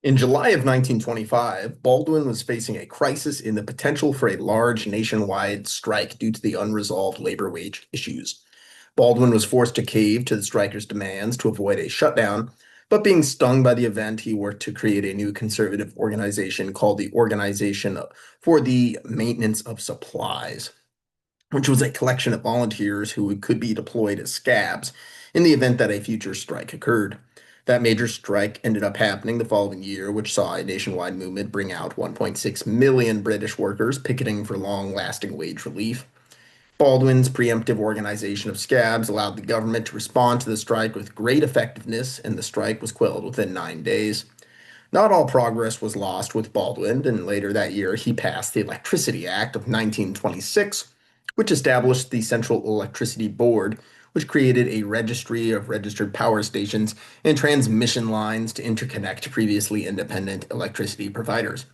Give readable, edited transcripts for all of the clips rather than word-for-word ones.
In July of 1925, Baldwin was facing a crisis in the potential for a large nationwide strike due to the unresolved labor wage issues. Baldwin was forced to cave to the strikers' demands to avoid a shutdown, but being stung by the event, he worked to create a new conservative organization called the Organization for the Maintenance of Supplies, which was a collection of volunteers who could be deployed as scabs in the event that a future strike occurred. That major strike ended up happening the following year, which saw a nationwide movement bring out 1.6 million British workers picketing for long lasting wage relief. Baldwin's preemptive organization of scabs allowed the government to respond to the strike with great effectiveness, and the strike was quelled within 9 days. Not all progress was lost with Baldwin, and later that year he passed the Electricity Act of 1926, which established the Central Electricity Board, which created a registry of registered power stations and transmission lines to interconnect previously independent electricity providers.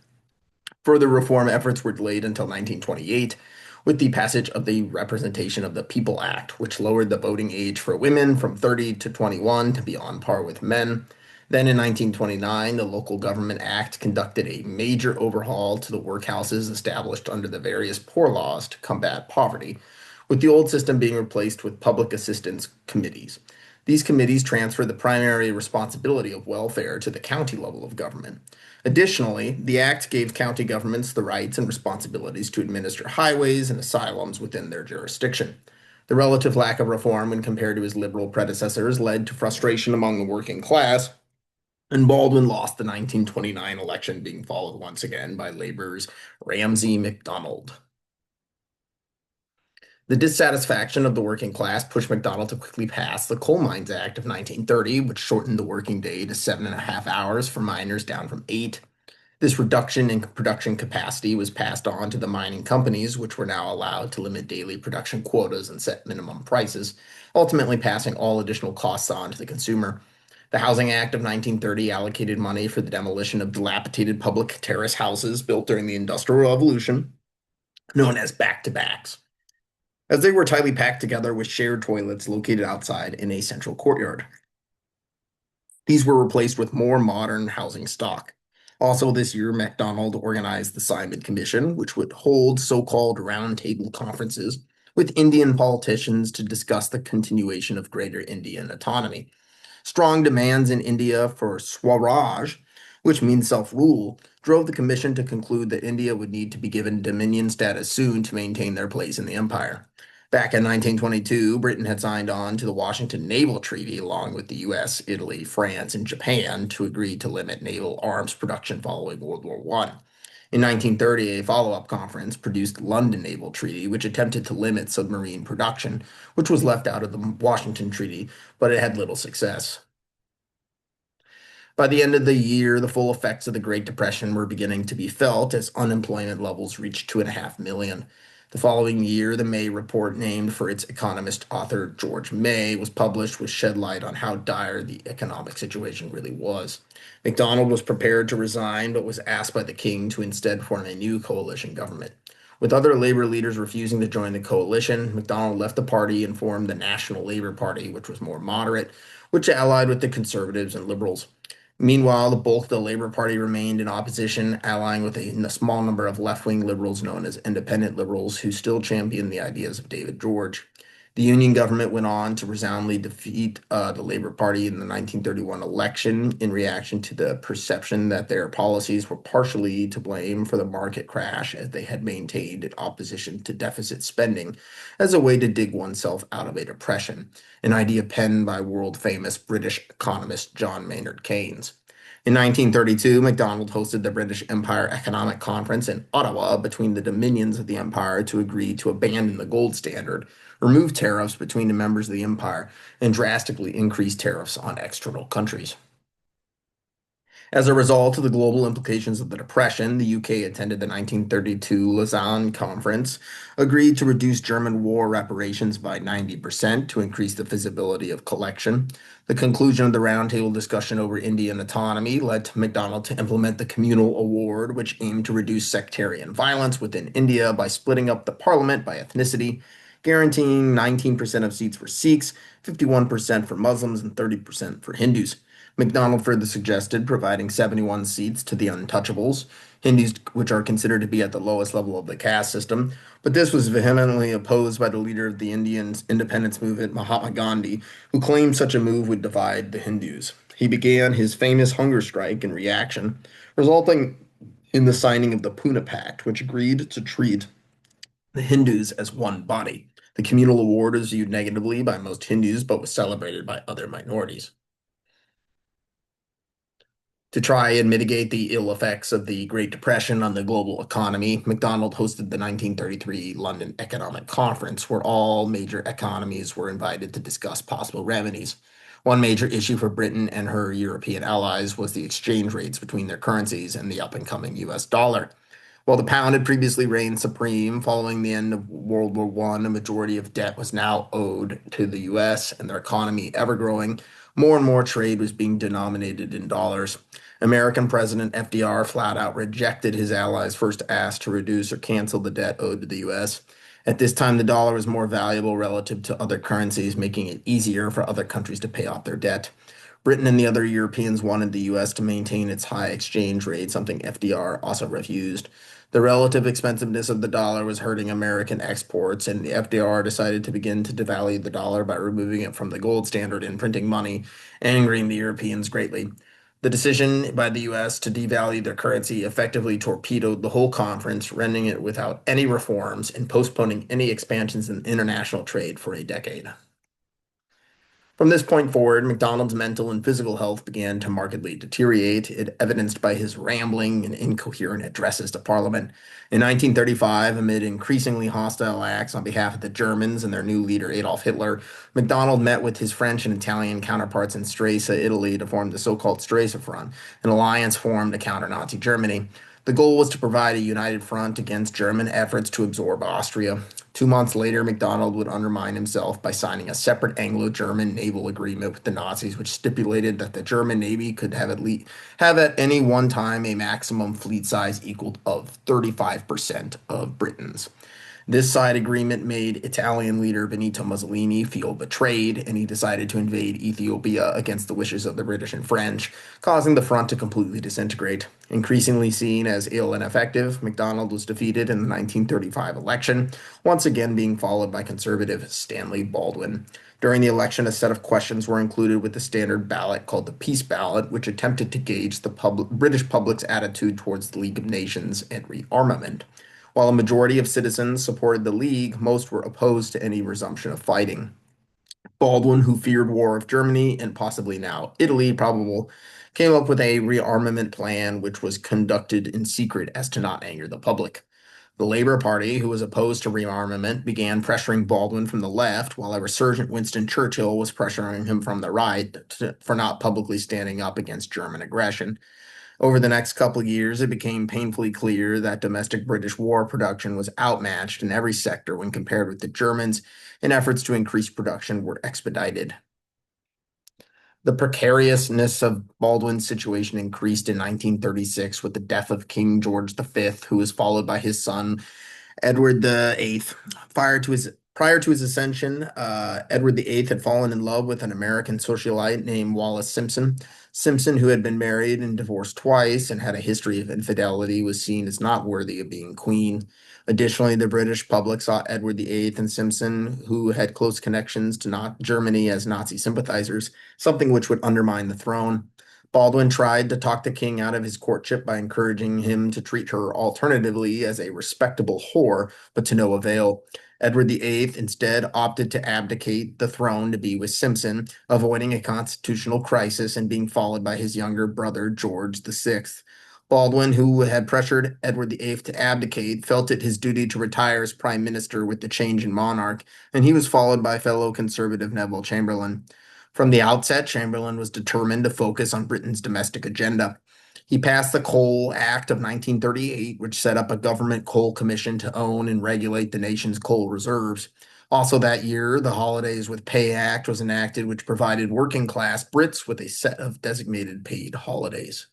Further reform efforts were delayed until 1928 with the passage of the Representation of the People Act, which lowered the voting age for women from 30 to 21 to be on par with men. Then in 1929, the Local Government Act conducted a major overhaul to the workhouses established under the various poor laws to combat poverty, with the old system being replaced with public assistance committees. These committees transfer the primary responsibility of welfare to the county level of government. Additionally, the act gave county governments the rights and responsibilities to administer highways and asylums within their jurisdiction. The relative lack of reform when compared to his liberal predecessors led to frustration among the working class, and Baldwin lost the 1929 election, being followed once again by Labor's Ramsay MacDonald. The dissatisfaction of the working class pushed MacDonald to quickly pass the Coal Mines Act of 1930, which shortened the working day to 7.5 hours for miners down from 8. This reduction in production capacity was passed on to the mining companies, which were now allowed to limit daily production quotas and set minimum prices, ultimately passing all additional costs on to the consumer. The Housing Act of 1930 allocated money for the demolition of dilapidated public terrace houses built during the Industrial Revolution, known as back-to-backs, as they were tightly packed together with shared toilets located outside in a central courtyard. These were replaced with more modern housing stock. Also, this year, MacDonald organized the Simon Commission, which would hold so-called roundtable conferences with Indian politicians to discuss the continuation of Greater Indian autonomy. Strong demands in India for Swaraj, which means self-rule, drove the commission to conclude that India would need to be given dominion status soon to maintain their place in the empire. Back in 1922, Britain had signed on to the Washington Naval Treaty along with the US, Italy, France, and Japan to agree to limit naval arms production following World War I. In 1930, a follow-up conference produced the London Naval Treaty, which attempted to limit submarine production, which was left out of the Washington Treaty, but it had little success. By the end of the year, the full effects of the Great Depression were beginning to be felt as unemployment levels reached 2.5 million. The following year, the May report, named for its economist author George May, was published, which shed light on how dire the economic situation really was. MacDonald was prepared to resign, but was asked by the king to instead form a new coalition government. With other labor leaders refusing to join the coalition, MacDonald left the party and formed the National Labor Party, which was more moderate, which allied with the conservatives and liberals. Meanwhile, the bulk of the Labour Party remained in opposition, allying with a small number of left-wing liberals known as independent liberals who still championed the ideas of David George. The Union government went on to resoundingly defeat the Labour Party in the 1931 election in reaction to the perception that their policies were partially to blame for the market crash, as they had maintained in opposition to deficit spending as a way to dig oneself out of a depression, an idea penned by world-famous British economist John Maynard Keynes. In 1932, MacDonald hosted the British Empire Economic Conference in Ottawa between the dominions of the empire to agree to abandon the gold standard, remove tariffs between the members of the empire, and drastically increase tariffs on external countries. As a result of the global implications of the Depression, the UK attended the 1932 Lausanne Conference, agreed to reduce German war reparations by 90% to increase the feasibility of collection. The conclusion of the roundtable discussion over Indian autonomy led to MacDonald to implement the Communal Award, which aimed to reduce sectarian violence within India by splitting up the parliament by ethnicity, guaranteeing 19% of seats for Sikhs, 51% for Muslims, and 30% for Hindus. MacDonald further suggested providing 71 seats to the untouchables, Hindus which are considered to be at the lowest level of the caste system, but this was vehemently opposed by the leader of the Indian independence movement, Mahatma Gandhi, who claimed such a move would divide the Hindus. He began his famous hunger strike in reaction, resulting in the signing of the Pune Pact, which agreed to treat the Hindus as one body. The communal award was viewed negatively by most Hindus, but was celebrated by other minorities. To try and mitigate the ill effects of the Great Depression on the global economy, MacDonald hosted the 1933 London Economic Conference, where all major economies were invited to discuss possible remedies. One major issue for Britain and her European allies was the exchange rates between their currencies and the up and coming US dollar. While the pound had previously reigned supreme following the end of World War I, a majority of debt was now owed to the US and their economy ever growing. More and more trade was being denominated in dollars. American President FDR flat out rejected his allies' first ask to reduce or cancel the debt owed to the US. At this time, the dollar was more valuable relative to other currencies, making it easier for other countries to pay off their debt. Britain and the other Europeans wanted the US to maintain its high exchange rate, something FDR also refused. The relative expensiveness of the dollar was hurting American exports, and the FDR decided to begin to devalue the dollar by removing it from the gold standard and printing money, angering the Europeans greatly. The decision by the US to devalue their currency effectively torpedoed the whole conference, rendering it without any reforms and postponing any expansions in international trade for a decade. From this point forward, MacDonald's mental and physical health began to markedly deteriorate, evidenced by his rambling and incoherent addresses to Parliament. In 1935, amid increasingly hostile acts on behalf of the Germans and their new leader Adolf Hitler, MacDonald met with his French and Italian counterparts in Stresa, Italy, to form the so-called Stresa Front, an alliance formed to counter Nazi Germany. The goal was to provide a united front against German efforts to absorb Austria. 2 months later, MacDonald would undermine himself by signing a separate Anglo-German naval agreement with the Nazis, which stipulated that the German Navy could have at any one time a maximum fleet size equal of 35% of Britain's. This side agreement made Italian leader Benito Mussolini feel betrayed, and he decided to invade Ethiopia against the wishes of the British and French, causing the front to completely disintegrate. Increasingly seen as ill and ineffective, MacDonald was defeated in the 1935 election, once again being followed by conservative Stanley Baldwin. During the election, a set of questions were included with the standard ballot called the Peace Ballot, which attempted to gauge the British public's attitude towards the League of Nations and rearmament. While a majority of citizens supported the League, most were opposed to any resumption of fighting. Baldwin, who feared war with Germany and possibly now Italy, probable, came up with a rearmament plan which was conducted in secret as to not anger the public. The Labour Party, who was opposed to rearmament, began pressuring Baldwin from the left, while a resurgent Winston Churchill was pressuring him from the right for not publicly standing up against German aggression. Over the next couple of years, it became painfully clear that domestic British war production was outmatched in every sector when compared with the Germans, and efforts to increase production were expedited. The precariousness of Baldwin's situation increased in 1936 with the death of King George V, who was followed by his son Edward the Eighth. Prior to his ascension, Edward the Eighth had fallen in love with an American socialite named Wallace Simpson. Simpson, who had been married and divorced twice and had a history of infidelity, was seen as not worthy of being queen. Additionally, the British public saw Edward the Eighth and Simpson, who had close connections to not Germany, as Nazi sympathizers, something which would undermine the throne. Baldwin tried to talk the king out of his courtship by encouraging him to treat her alternatively as a respectable whore, but to no avail. Edward VIII instead opted to abdicate the throne to be with Simpson, avoiding a constitutional crisis and being followed by his younger brother George VI. Baldwin, who had pressured Edward VIII to abdicate, felt it his duty to retire as prime minister with the change in monarch, and he was followed by fellow conservative Neville Chamberlain. From the outset, Chamberlain was determined to focus on Britain's domestic agenda. He passed the Coal Act of 1938, which set up a government coal commission to own and regulate the nation's coal reserves. Also that year, the Holidays with Pay Act was enacted, which provided working class Brits with a set of designated paid holidays.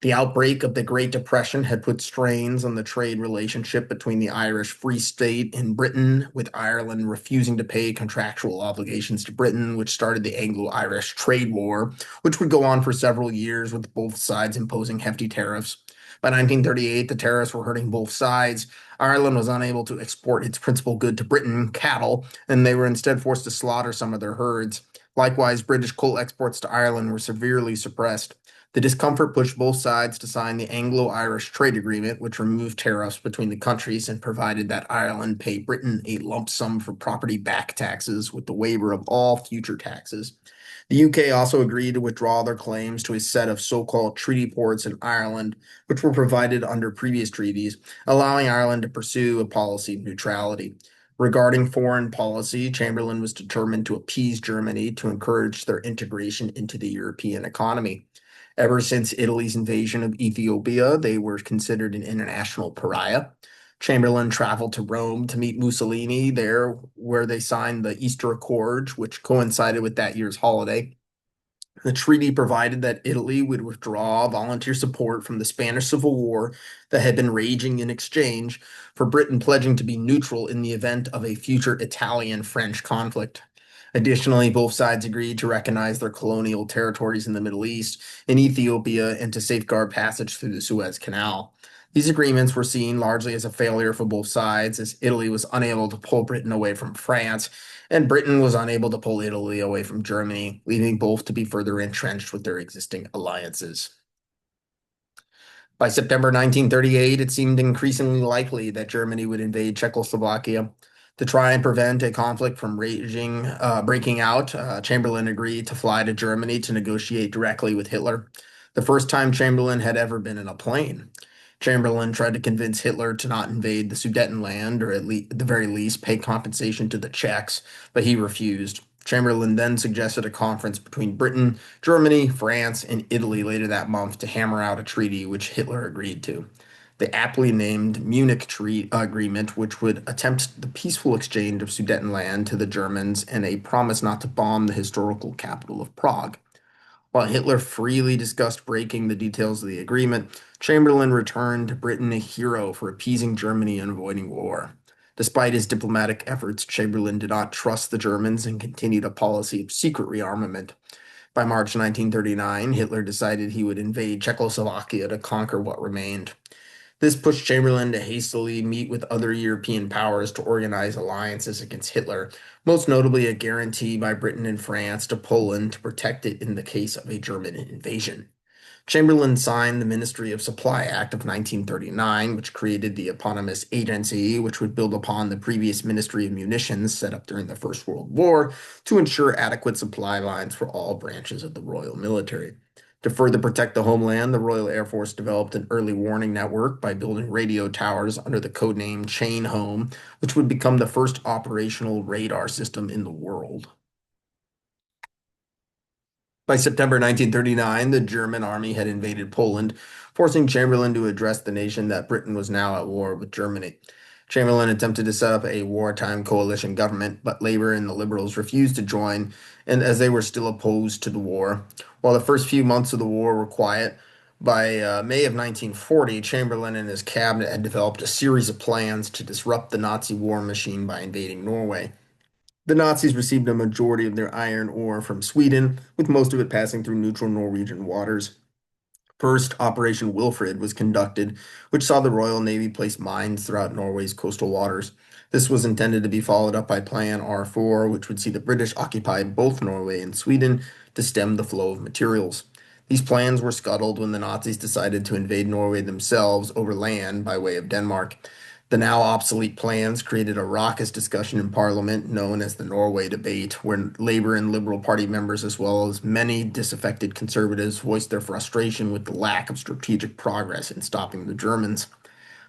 The outbreak of the Great Depression had put strains on the trade relationship between the Irish Free State and Britain, with Ireland refusing to pay contractual obligations to Britain, which started the Anglo-Irish Trade War, which would go on for several years, with both sides imposing hefty tariffs. By 1938, the tariffs were hurting both sides. Ireland was unable to export its principal good to Britain, cattle, and they were instead forced to slaughter some of their herds. Likewise, British coal exports to Ireland were severely suppressed. The discomfort pushed both sides to sign the Anglo-Irish Trade Agreement, which removed tariffs between the countries and provided that Ireland pay Britain a lump sum for property back taxes with the waiver of all future taxes. The UK also agreed to withdraw their claims to a set of so-called treaty ports in Ireland, which were provided under previous treaties, allowing Ireland to pursue a policy of neutrality. Regarding foreign policy, Chamberlain was determined to appease Germany to encourage their integration into the European economy. Ever since Italy's invasion of Ethiopia, they were considered an international pariah. Chamberlain traveled to Rome to meet Mussolini there, where they signed the Easter Accords, which coincided with that year's holiday. The treaty provided that Italy would withdraw volunteer support from the Spanish Civil War that had been raging in exchange for Britain pledging to be neutral in the event of a future Italian-French conflict. Additionally, both sides agreed to recognize their colonial territories in the Middle East, in Ethiopia, and to safeguard passage through the Suez Canal. These agreements were seen largely as a failure for both sides, as Italy was unable to pull Britain away from France, and Britain was unable to pull Italy away from Germany, leaving both to be further entrenched with their existing alliances. By September 1938, it seemed increasingly likely that Germany would invade Czechoslovakia. To try and prevent a conflict from breaking out, Chamberlain agreed to fly to Germany to negotiate directly with Hitler. The first time Chamberlain had ever been in a plane. Chamberlain tried to convince Hitler to not invade the Sudetenland, or at the very least pay compensation to the Czechs, but he refused. Chamberlain then suggested a conference between Britain, Germany, France, and Italy later that month to hammer out a treaty, which Hitler agreed to. The aptly named Munich Agreement, which would attempt the peaceful exchange of Sudetenland to the Germans and a promise not to bomb the historical capital of Prague. While Hitler freely discussed breaking the details of the agreement, Chamberlain returned to Britain a hero for appeasing Germany and avoiding war. Despite his diplomatic efforts, Chamberlain did not trust the Germans and continued a policy of secret rearmament. By March 1939, Hitler decided he would invade Czechoslovakia to conquer what remained. This pushed Chamberlain to hastily meet with other European powers to organize alliances against Hitler, most notably a guarantee by Britain and France to Poland to protect it in the case of a German invasion. Chamberlain signed the Ministry of Supply Act of 1939, which created the eponymous agency, which would build upon the previous Ministry of Munitions set up during the First World War to ensure adequate supply lines for all branches of the Royal Military. To further protect the homeland, the Royal Air Force developed an early warning network by building radio towers under the codename Chain Home, which would become the first operational radar system in the world. By September 1939, the German army had invaded Poland, forcing Chamberlain to address the nation that Britain was now at war with Germany. Chamberlain attempted to set up a wartime coalition government, but Labour and the Liberals refused to join, and as they were still opposed to the war. While the first few months of the war were quiet, by May of 1940, Chamberlain and his cabinet had developed a series of plans to disrupt the Nazi war machine by invading Norway. The Nazis received a majority of their iron ore from Sweden, with most of it passing through neutral Norwegian waters. First, Operation Wilfred was conducted, which saw the Royal Navy place mines throughout Norway's coastal waters. This was intended to be followed up by Plan R4, which would see the British occupy both Norway and Sweden to stem the flow of materials. These plans were scuttled when the Nazis decided to invade Norway themselves over land by way of Denmark. The now obsolete plans created a raucous discussion in Parliament known as the Norway debate, where Labour and Liberal Party members, as well as many disaffected conservatives, voiced their frustration with the lack of strategic progress in stopping the Germans.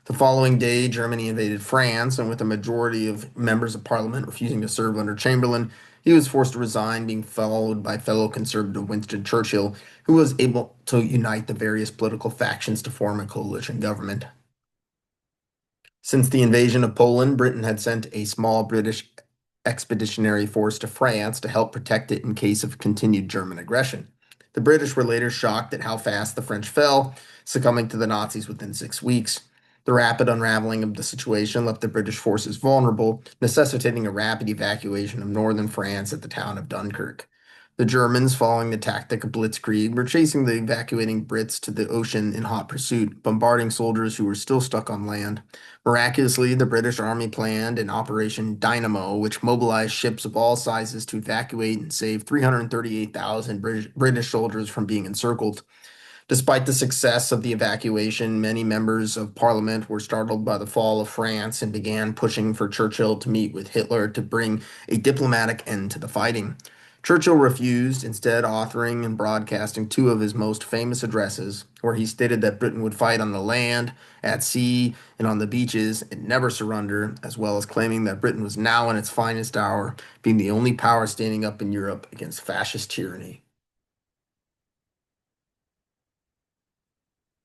The following day, Germany invaded France, and with a majority of members of Parliament refusing to serve under Chamberlain, he was forced to resign, being followed by fellow conservative Winston Churchill, who was able to unite the various political factions to form a coalition government. Since the invasion of Poland, Britain had sent a small British expeditionary force to France to help protect it in case of continued German aggression. The British were later shocked at how fast the French fell, succumbing to the Nazis within 6 weeks. The rapid unraveling of the situation left the British forces vulnerable, necessitating a rapid evacuation of northern France at the town of Dunkirk. The Germans, following the tactic of blitzkrieg, were chasing the evacuating Brits to the ocean in hot pursuit, bombarding soldiers who were still stuck on land. Miraculously, the British Army planned an Operation Dynamo, which mobilized ships of all sizes to evacuate and save 338,000 British soldiers from being encircled. Despite the success of the evacuation, many members of parliament were startled by the fall of France and began pushing for Churchill to meet with Hitler to bring a diplomatic end to the fighting. Churchill refused, instead authoring and broadcasting two of his most famous addresses, where he stated that Britain would fight on the land, at sea, and on the beaches and never surrender, as well as claiming that Britain was now in its finest hour, being the only power standing up in Europe against fascist tyranny.